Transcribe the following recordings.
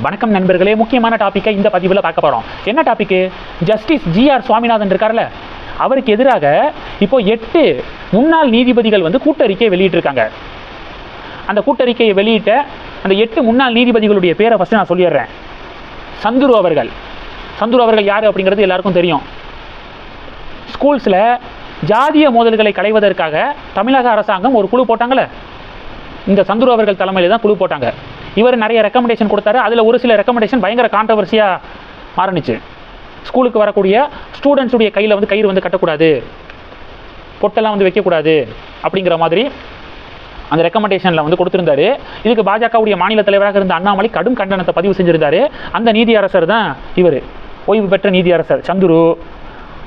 வணக்கம் நண்பர்களே, முக்கியமான டாப்பிக்கை இந்த பதிவில் பார்க்க போகிறோம். என்ன டாபிக்? Justice GR. சுவாமிநாதன் இருக்கார்ல, அவருக்கு எதிராக இப்போ 8 முன்னாள் நீதிபதிகள் கூட்டறிக்கையை வெளியிட்டிருக்காங்க. அந்த கூட்டறிக்கையை வெளியிட்ட அந்த 8 முன்னாள் நீதிபதிகளுடைய பேரை ஃபஸ்ட்டு நான் சொல்லிடுறேன். சந்துரு அவர்கள் யார் அப்படிங்கிறது எல்லாருக்கும் தெரியும். ஸ்கூல்ஸில் ஜாதிய மோதல்களை களைவதற்காக தமிழக அரசாங்கம் ஒரு குழு போட்டாங்களே, இந்த சந்துரு அவர்கள் தலைமையில் தான் குழு போட்டாங்க. இவர் நிறைய ரெக்கமெண்டேஷன் கொடுத்தாரு. அதில் ஒரு சில ரெக்கமெண்டேஷன் பயங்கர கான்ட்ரவர்சியாக மாறினுச்சு. ஸ்கூலுக்கு வரக்கூடிய ஸ்டூடெண்ட்ஸுடைய கையில் கயிறு கட்டக்கூடாது, பொட்டெல்லாம் வைக்கக்கூடாது அப்படிங்கிற மாதிரி அந்த ரெக்கமெண்டேஷனில் கொடுத்துருந்தாரு. இதுக்கு பாஜகவுடைய மாநில தலைவராக இருந்த அண்ணாமலை கடும் கண்டனத்தை பதிவு செஞ்சுருந்தார். அந்த நீதியரசர் தான் இவர், ஓய்வு பெற்ற நீதியரசர் சந்துரு.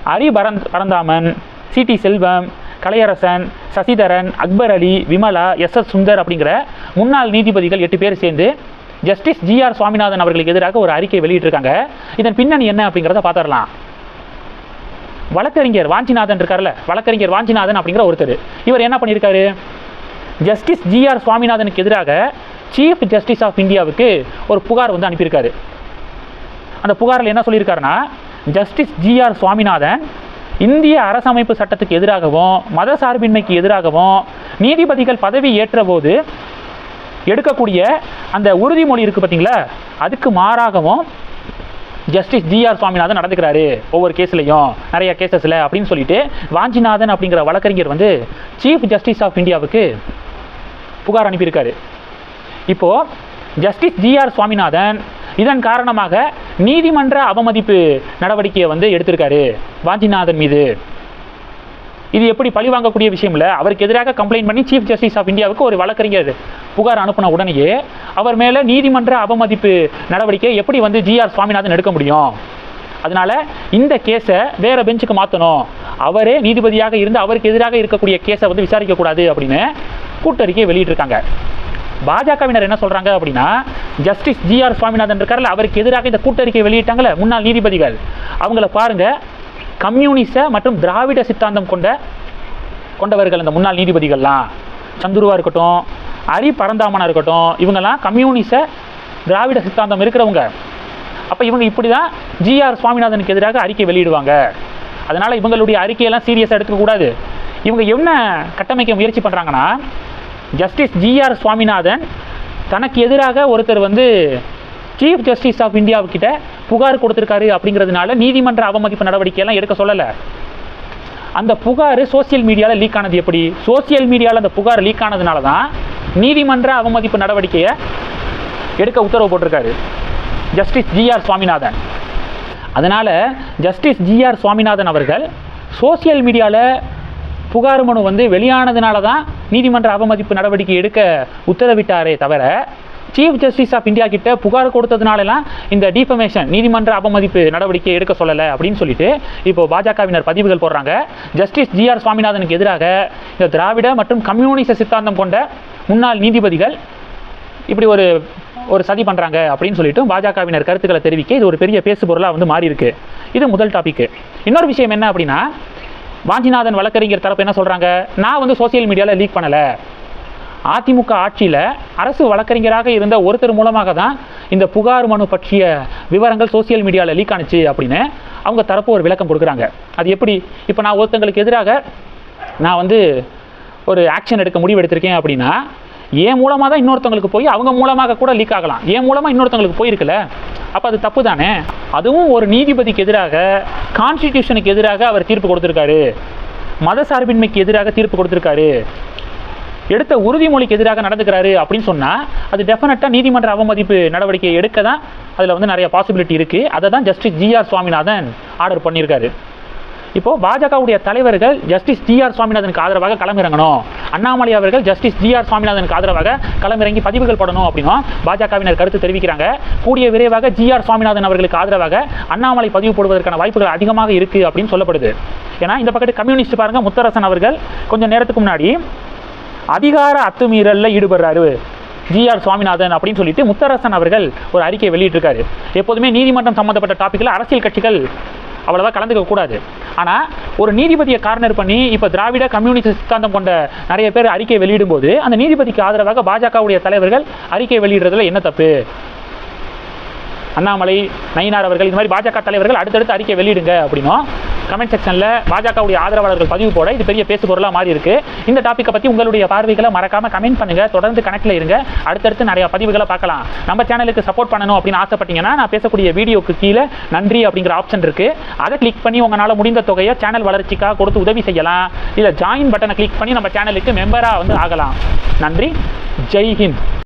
ஹரி பரந்தாமன், சி.டி. செல்வம், கலையரசன், சசிதரன், அக்பர் அலி, விமலா, எஸ்.எஸ். சுந்தர் அப்படிங்கிற முன்னாள் நீதிபதிகள் 8 பேர் சேர்ந்து ஜஸ்டிஸ் ஜி.ஆர். சுவாமிநாதன் அவர்களுக்கு எதிராக ஒரு அறிக்கை வெளியிட்டிருக்காங்க. இதன் பின்னணி என்ன அப்படிங்கிறத பார்த்துடலாம். வழக்கறிஞர் வாஞ்சிநாதன் இருக்கார்ல, வழக்கறிஞர் வாஞ்சிநாதன் அப்படிங்கிற ஒருத்தர், இவர் என்ன பண்ணியிருக்காரு, ஜஸ்டிஸ் ஜி.ஆர். சுவாமிநாதனுக்கு எதிராக சீஃப் ஜஸ்டிஸ் ஆஃப் இந்தியாவுக்கு ஒரு புகார் அனுப்பியிருக்காரு. அந்த புகாரில் என்ன சொல்லியிருக்காருன்னா, ஜஸ்டிஸ் ஜி.ஆர். சுவாமிநாதன் இந்திய அரசமைப்பு சட்டத்துக்கு எதிராகவும் மத சார்பின்மைக்கு எதிராகவும் நீதிபதிகள் பதவி ஏற்ற போது எடுக்கக்கூடிய அந்த உறுதிமொழி இருக்குது பார்த்தீங்களா, அதுக்கு மாறாகவும் ஜஸ்டிஸ் ஜி.ஆர். சுவாமிநாதன் நடந்துக்கிறாரு ஒவ்வொரு கேஸ்லையும், நிறைய கேசஸில் அப்படின்னு சொல்லிட்டு வாஞ்சிநாதன் அப்படிங்கிற வழக்கறிஞர் சீஃப் ஜஸ்டிஸ் ஆஃப் இந்தியாவுக்கு புகார் அனுப்பியிருக்காரு. இப்போது ஜஸ்டிஸ் ஜி.ஆர். சுவாமிநாதன் இதன் காரணமாக நீதிமன்ற அவமதிப்பு நடவடிக்கையை எடுத்திருக்காரு வாஞ்சிநாதன் மீது. இது எப்படி பழிவாங்கக்கூடிய விஷயம் இல்லை. அவருக்கு எதிராக கம்ப்ளைண்ட் பண்ணி சீஃப் ஜஸ்டிஸ் ஆஃப் இந்தியாவுக்கு ஒரு வழக்கறிஞர் புகார் அனுப்பின உடனேயே அவர் மேலே நீதிமன்ற அவமதிப்பு நடவடிக்கை எப்படி ஜி.ஆர். சுவாமிநாதன் எடுக்க முடியும்? அதனால இந்த கேஸை வேற பெஞ்சுக்கு மாற்றணும், அவரே நீதிபதியாக இருந்து அவருக்கு எதிராக இருக்கக்கூடிய கேஸை விசாரிக்கக்கூடாது அப்படின்னு கூட்டறிக்கையை வெளியிட்டிருக்காங்க. பாஜகவினர் என்ன சொல்றாங்க அப்படின்னா, ஜஸ்டிஸ் ஜி.ஆர். சுவாமிநாதன் இருக்கார்ல, அவருக்கு எதிராக இந்த கூட்டறிக்கை வெளியிட்டாங்களே முன்னாள் நீதிபதிகள், அவங்கள பாருங்க, கம்யூனிச மற்றும் திராவிட சித்தாந்தம் கொண்டவர்கள். அந்த முன்னாள் நீதிபதிகள்லாம் சந்துருவா இருக்கட்டும், ஹரி பரந்தாமனா இருக்கட்டும், இவங்கெல்லாம் கம்யூனிச திராவிட சித்தாந்தம் இருக்கிறவங்க. அப்போ இவங்க இப்படி தான் ஜி.ஆர். சுவாமிநாதனுக்கு எதிராக அறிக்கை வெளியிடுவாங்க. அதனால் இவங்களுடைய அறிக்கையெல்லாம் சீரியஸாக எடுத்துக்கக்கூடாது. இவங்க என்ன கட்டமைக்க முயற்சி பண்ணுறாங்கன்னா, ஜஸ்டிஸ் ஜி.ஆர். சுவாமிநாதன் தனக்கு எதிராக ஒருத்தர் சீஃப் ஜஸ்டிஸ் ஆஃப் இந்தியாவுக்கிட்ட புகார் கொடுத்துருக்காரு அப்படிங்கிறதுனால நீதிமன்ற அவமதிப்பு நடவடிக்கையெல்லாம் எடுக்க சொல்லலை. அந்த புகார் சோசியல் மீடியாவில் லீக் ஆனது எப்படி? சோசியல் மீடியாவில் அந்த புகார் லீக் ஆனதுனால தான் நீதிமன்ற அவமதிப்பு நடவடிக்கையை எடுக்க உத்தரவு போட்டிருக்காரு ஜஸ்டிஸ் ஜி.ஆர். சுவாமிநாதன். அதனால் ஜஸ்டிஸ் ஜி.ஆர். சுவாமிநாதன் அவர்கள் சோசியல் மீடியாவில் புகார் மனு வெளியானதுனால தான் நீதிமன்ற அவமதிப்பு நடவடிக்கை எடுக்க உத்தரவிட்டாரே தவிர, சீஃப் ஜஸ்டிஸ் ஆஃப் இந்தியா கிட்ட புகார் கொடுத்ததுனாலலாம் இந்த டிஃபமேஷன் நீதிமன்ற அவமதிப்பு நடவடிக்கை எடுக்க சொல்லலை அப்படின்னு சொல்லிட்டு இப்போ பாஜகவினர் பதிவுகள் போடுறாங்க. Justice GR. சுவாமிநாதனுக்கு எதிராக இந்த திராவிட மற்றும் கம்யூனிச சித்தாந்தம் கொண்ட முன்னாள் நீதிபதிகள் இப்படி ஒரு சதி பண்ணுறாங்க அப்படின்னு சொல்லிட்டு பாஜகவினர் கருத்துக்களை தெரிவிக்க இது ஒரு பெரிய பேசு பொருளாக மாறி இருக்கு. இது முதல் டாபிக். இன்னொரு விஷயம் என்ன அப்படின்னா, வாஞ்சிநாதன் வழக்கறிஞர் தரப்பு என்ன சொல்கிறாங்க, நான் சோசியல் மீடியாவில் லீக் பண்ணலை, அதிமுக ஆட்சியில் அரசு வழக்கறிஞராக இருந்த ஒருத்தர் மூலமாக தான் இந்த புகார் மனு பற்றிய விவரங்கள் சோசியல் மீடியாவில் லீக் ஆனிச்சு அப்படின்னு அவங்க தரப்பு ஒரு விளக்கம் கொடுக்குறாங்க. அது எப்படி? இப்போ நான் ஒருத்தங்களுக்கு எதிராக நான் ஒரு ஆக்ஷன் எடுக்க முடிவு எடுத்திருக்கேன் அப்படின்னா, என் மூலமாக தான் இன்னொருத்தவங்களுக்கு போய் அவங்க மூலமாக கூட லீக் ஆகலாம். என் மூலமாக இன்னொருத்தவங்களுக்கு போயிருக்குல்ல, அப்போ அது தப்பு தானே? அதுவும் ஒரு நீதிபதிக்கு எதிராக, கான்ஸ்டிடியூஷனுக்கு எதிராக அவர் தீர்ப்பு கொடுத்துருக்காரு, மத சார்பின்மைக்கு எதிராக தீர்ப்பு கொடுத்துருக்காரு, எடுத்த உறுதிமொழிக்கு எதிராக நடந்துக்கிறாரு அப்படின்னு சொன்னால் அது டெஃபினட்டாக நீதிமன்ற அவமதிப்பு நடவடிக்கை எடுக்க தான் அதில் நிறைய பாசிபிலிட்டி இருக்குது. அதை தான் ஜஸ்டிஸ் ஜி.ஆர். சுவாமிநாதன் ஆர்டர் பண்ணியிருக்காரு. இப்போது பாஜகவுடைய தலைவர்கள் ஜஸ்டிஸ் ஜி.ஆர். சுவாமிநாதனுக்கு ஆதரவாக களமிறங்கணும், அண்ணாமலை அவர்கள் ஜஸ்டிஸ் ஜி.ஆர். சுவாமிநாதனுக்கு ஆதரவாக களமிறங்கி பதிவுகள் போடணும் அப்படின்னும் பாஜகவினர் கருத்து தெரிவிக்கிறாங்க. கூடிய விரைவாக ஜி.ஆர். சுவாமிநாதன் அவர்களுக்கு ஆதரவாக அண்ணாமலை பதிவு போடுவதற்கான வாய்ப்புகள் அதிகமாக இருக்குது அப்படின்னு சொல்லப்படுது. ஏன்னா இந்த பக்கத்து கம்யூனிஸ்ட் பாருங்கள், முத்தரசன் அவர்கள் கொஞ்சம் நேரத்துக்கு முன்னாடி அதிகார அத்துமீறலில் ஈடுபடுறாரு ஜி.ஆர். சுவாமிநாதன் அப்படின்னு சொல்லிட்டு முத்தரசன் அவர்கள் ஒரு அறிக்கை வெளியிட்டிருக்காரு. எப்போதுமே நீதிமன்றம் சம்மந்தப்பட்ட டாப்பிக்கில் அரசியல் கட்சிகள் அவ்வளவா கலந்துக்க கூடாது. ஆனால் ஒரு நீதிபதியை கார்னர் பண்ணி இப்போ திராவிட கம்யூனிஸ்ட் சித்தாந்தம் கொண்ட நிறைய பேர் அறிக்கை வெளியிடும்போது அந்த நீதிபதிக்கு ஆதரவாக பாஜகவுடைய தலைவர்கள் அறிக்கை வெளியிடுறதுல என்ன தப்பு? அண்ணாமலை, நயினார் அவர்கள், இது மாதிரி பாஜக தலைவர்கள் அடுத்தடுத்து அறிக்கை வெளியிடுங்க அப்படின்னும் கமெண்ட் செக்ஷனில் பாஜகவுடைய ஆதரவாளர்கள் பதிவு போட இது பெரிய பேசு பொருளாக மாறி இருக்கு. இந்த டாப்பிக்கை பற்றி உங்களுடைய பார்வைகளை மறக்காம கமெண்ட் பண்ணுங்க. தொடர்ந்து கனெக்ட்ல இருங்க. அடுத்தடுத்து நிறைய பதிவுகளை பார்க்கலாம். நம்ம சேனலுக்கு சப்போர்ட் பண்ணணும் அப்படின்னு ஆசைப்பட்டீங்கன்னா நான் பேசக்கூடிய வீடியோக்கு கீழே நன்றி அப்படிங்கிற ஆப்ஷன் இருக்கு. அதை கிளிக் பண்ணி உங்களால் முடிந்த தொகையை சேனல் வளர்ச்சிக்காக கொடுத்து உதவி செய்யலாம். இல்லை ஜாயின் பட்டனை கிளிக் பண்ணி நம்ம சேனலுக்கு மெம்பராக ஆகலாம். நன்றி. ஜெய் ஹிந்த்.